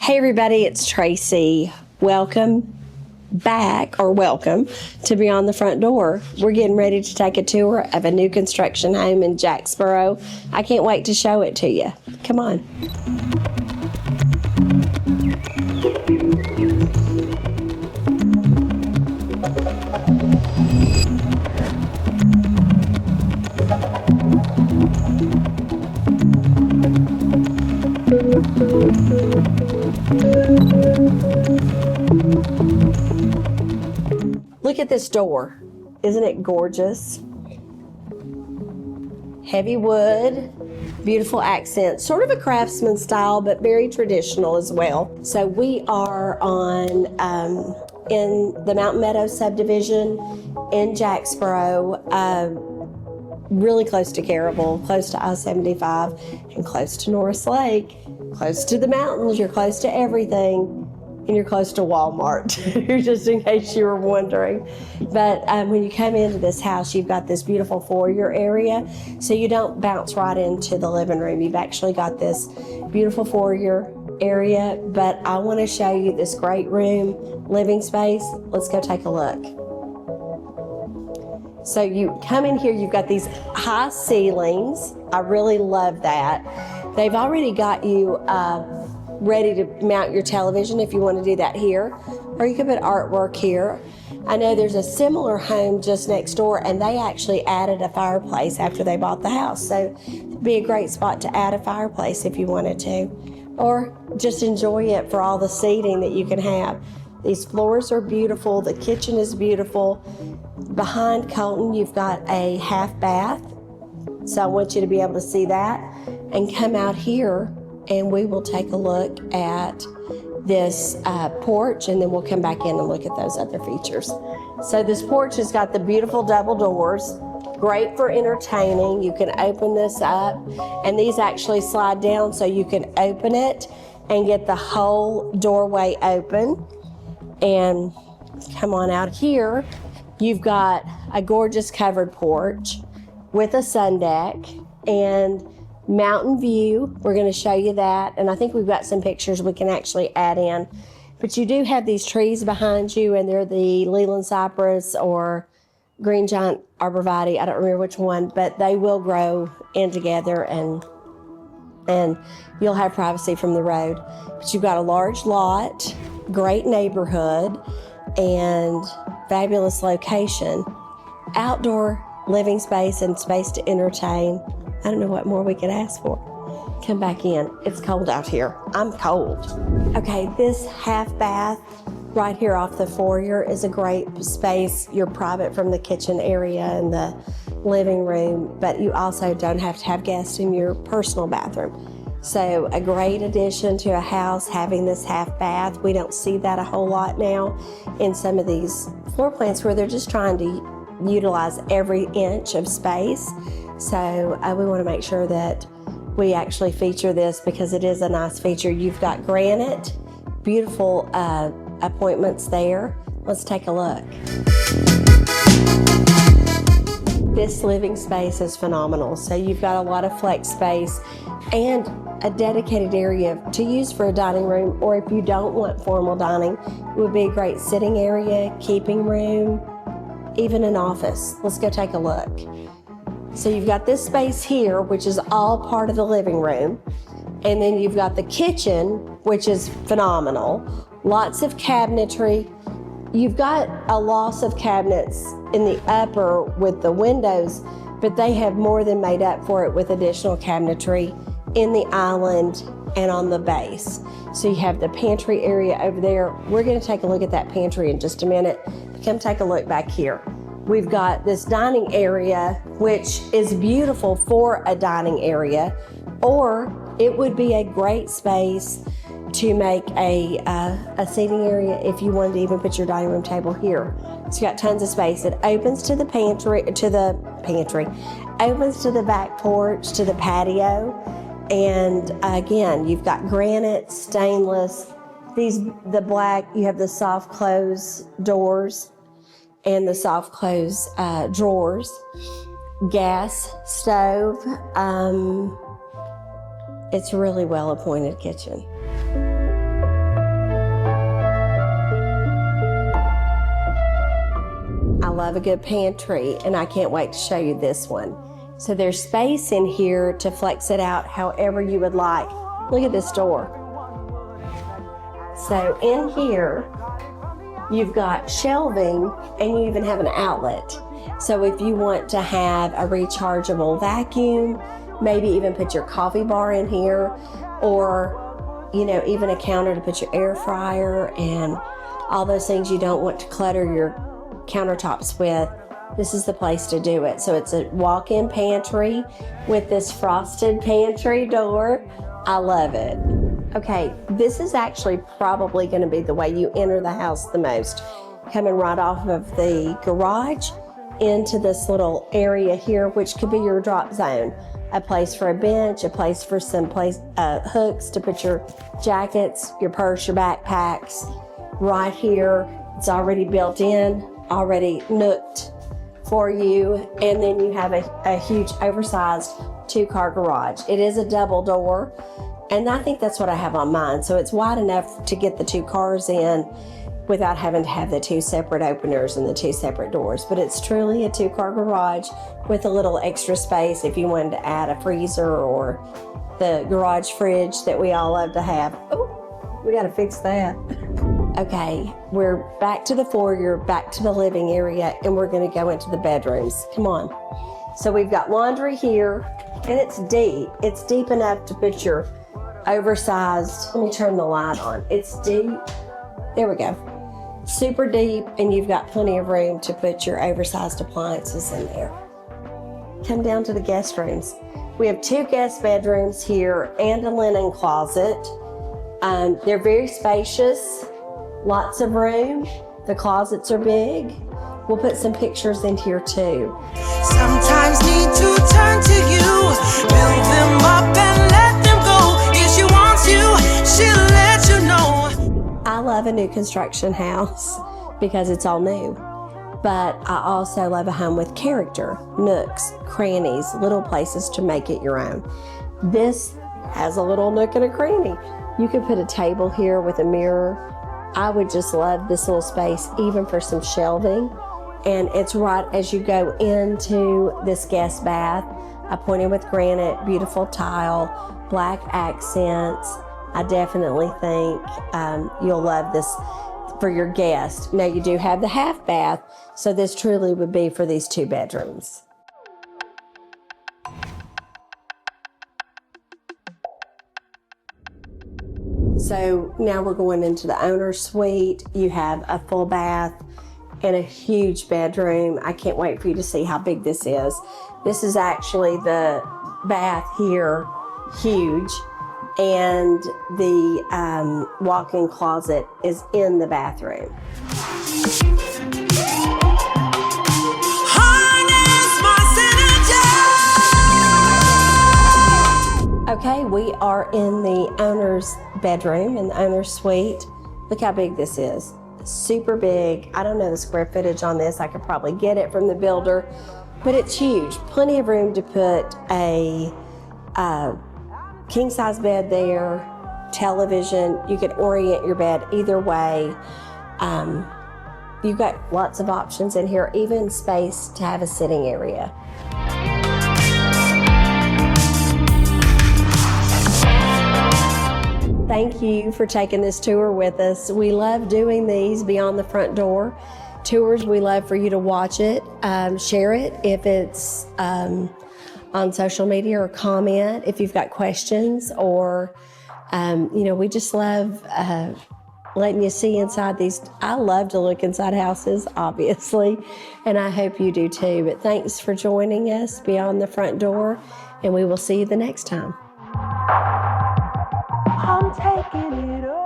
Hey everybody, it's Tracy. Welcome back, or welcome to Beyond the Front Door. We're getting ready to take a tour of a new construction home in Jacksboro. I can't wait to show it to you. Come on. Look at this door. Isn't it gorgeous? Heavy wood, beautiful accents, sort of a craftsman style, but very traditional as well. So we are on in the Mountain Meadows Subdivision in Jacksboro, really close to Carrollville, close to I-75, and close to Norris Lake, close to the mountains. You're close to everything. And you're close to Walmart, just in case you were wondering. But when you come into this house, you've got this beautiful foyer area, so you don't bounce right into the living room. You've actually got this beautiful foyer area, but I want to show you this great room, living space. Let's go take a look. So you come in here, you've got these high ceilings. I really love that. They've already got you ready to mount your television if you want to do that here, or you could put artwork here. I know there's a similar home just next door, and they actually added a fireplace after they bought the house, so it'd be a great spot to add a fireplace if you wanted to, or just enjoy it for all the seating that you can have. These floors are beautiful. The kitchen is beautiful. Behind Colton, you've got a half bath, so I want you to be able to see that, and come out here and we will take a look at this porch, and then we'll come back in and look at those other features. So this porch has got the beautiful double doors, great for entertaining. You can open this up, and these actually slide down so you can open it and get the whole doorway open. And come on out here, you've got a gorgeous covered porch with a sun deck and mountain view. We're going to show you that, and I think we've got some pictures we can actually add in. But you do have these trees behind you, and they're the Leland cypress or green giant arborvitae. I don't remember which one, but they will grow in together, and you'll have privacy from the road. But you've got a large lot, great neighborhood, and fabulous location. Outdoor living space and space to entertain. I don't know what more we could ask for. Come back in. It's cold out here. I'm cold. Okay, this half bath right here off the foyer is a great space. You're private from the kitchen area and the living room, but you also don't have to have guests in your personal bathroom. So a great addition to a house, having this half bath. We don't see that a whole lot now in some of these floor plans where they're just trying to utilize every inch of space. So we want to make sure that we actually feature this because it is a nice feature. You've got granite, beautiful appointments there. Let's take a look. This living space is phenomenal. So you've got a lot of flex space and a dedicated area to use for a dining room, or if you don't want formal dining, it would be a great sitting area, keeping room, even an office. Let's go take a look. So you've got this space here, which is all part of the living room. And then you've got the kitchen, which is phenomenal. Lots of cabinetry. You've got a loss of cabinets in the upper with the windows, but they have more than made up for it with additional cabinetry in the island and on the base. So you have the pantry area over there. We're going to take a look at that pantry in just a minute. Come take a look back here. We've got this dining area, which is beautiful for a dining area, or it would be a great space to make a seating area if you wanted to even put your dining room table here. So you got tons of space. It opens to the pantry, opens to the back porch, to the patio, and again, you've got granite, stainless. The black, you have the soft close doors and the soft close drawers, gas stove. It's a really well appointed kitchen. love a good pantry, and I can't wait to show you this one. So there's space in here to flex it out however you would like. Look at this door. So in here, you've got shelving, and you even have an outlet. So if you want to have a rechargeable vacuum, maybe even put your coffee bar in here, or even a counter to put your air fryer and all those things you don't want to clutter your countertops with, this is the place to do it. So it's a walk-in pantry with this frosted pantry door. I love it. Okay, this is actually probably going to be the way you enter the house the most. Coming right off of the garage into this little area here, which could be your drop zone. A place for a bench, a place for some hooks to put your jackets, your purse, your backpacks. Right here, it's already built in, already nooked for you. And then you have a huge oversized 2-car garage. It is a double door, and I think that's what I have on mine. So it's wide enough to get the 2 cars in without having to have the 2 separate openers and the 2 separate doors. But it's truly a 2-car garage with a little extra space if you wanted to add a freezer or the garage fridge that we all love to have. Oh, we gotta fix that. Okay, we're back to the foyer, back to the living area, and we're gonna go into the bedrooms. Come on. So we've got laundry here, and it's deep. It's deep enough to put your oversized, let me turn the light on. It's deep. There we go. Super deep, and you've got plenty of room to put your oversized appliances in there. Come down to the guest rooms. We have 2 guest bedrooms here and a linen closet. They're very spacious, lots of room. The closets are big. We'll put some pictures in here too. Sometimes need to turn to you, build them up and let them go. If she wants you, she'll let you know. I love a new construction house because it's all new, but I also love a home with character, nooks, crannies, little places to make it your own. This has a little nook and a cranny. You could put a table here with a mirror. I would just love this little space, even for some shelving. And it's right as you go into this guest bath, appointed with granite, beautiful tile, black accents. I definitely think you'll love this for your guest. Now you do have the half bath, so this truly would be for these 2 bedrooms. So now we're going into the owner's suite. You have a full bath and a huge bedroom. I can't wait for you to see how big this is. This is actually the bath here, huge. And the walk-in closet is in the bathroom. Okay, we are in the owner's bedroom, in the owner's suite. Look how big this is. Super big. I don't know the square footage on this. I could probably get it from the builder, but it's huge. Plenty of room to put a king-size bed there, television. You could orient your bed either way. You've got lots of options in here, even space to have a sitting area. Thank you for taking this tour with us. We love doing these beyond the front door tours. We love for you to watch it, share it if it's on social media, or comment if you've got questions, or we just love letting you see inside these. I love to look inside houses, obviously, and I hope you do too. But thanks for joining us beyond the front door, and we will see you the next time. I'm taking it all.